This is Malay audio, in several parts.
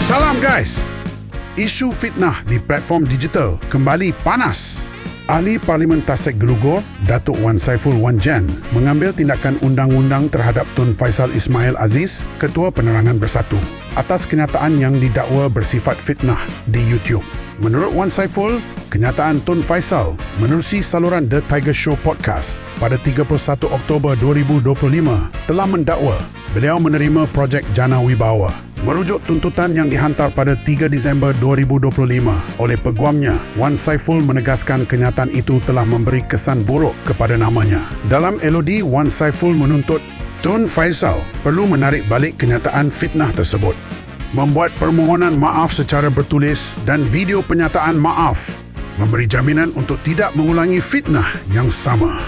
Salam guys! Isu fitnah di platform digital kembali panas. Ahli Parlimen Tasik Gelugor, Datuk Wan Saiful Wan Jan, mengambil tindakan undang-undang terhadap Tun Faisal Ismail Aziz, Ketua Penerangan Bersatu, atas kenyataan yang didakwa bersifat fitnah di YouTube. Menurut Wan Saiful, kenyataan Tun Faisal menerusi saluran The Tiger Show Podcast pada 31 Oktober 2025 telah mendakwa beliau menerima projek Jana Wibawa. Merujuk tuntutan yang dihantar pada 3 Disember 2025 oleh peguamnya, Wan Saiful menegaskan kenyataan itu telah memberi kesan buruk kepada namanya. Dalam LOD, Wan Saiful menuntut Tun Faisal perlu menarik balik kenyataan fitnah tersebut, membuat permohonan maaf secara bertulis dan video penyataan maaf, memberi jaminan untuk tidak mengulangi fitnah yang sama.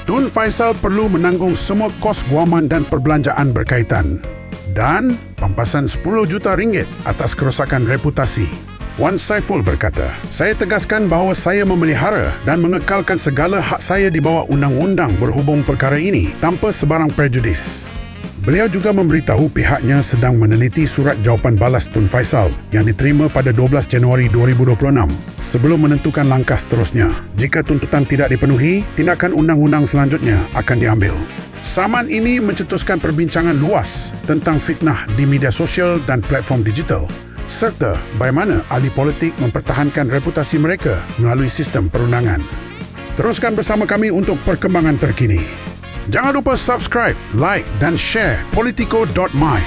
Tun Faisal perlu menanggung semua kos guaman dan perbelanjaan berkaitan dan pampasan 10 juta ringgit atas kerosakan reputasi. Wan Saiful berkata, "Saya tegaskan bahawa saya memelihara dan mengekalkan segala hak saya di bawah undang-undang berhubung perkara ini tanpa sebarang prejudis." Beliau juga memberitahu pihaknya sedang meneliti surat jawapan balas Tun Faisal yang diterima pada 12 Januari 2026 sebelum menentukan langkah seterusnya. Jika tuntutan tidak dipenuhi, tindakan undang-undang selanjutnya akan diambil. Saman ini mencetuskan perbincangan luas tentang fitnah di media sosial dan platform digital, serta bagaimana ahli politik mempertahankan reputasi mereka melalui sistem perundangan. Teruskan bersama kami untuk perkembangan terkini. Jangan lupa subscribe, like dan share politico.my.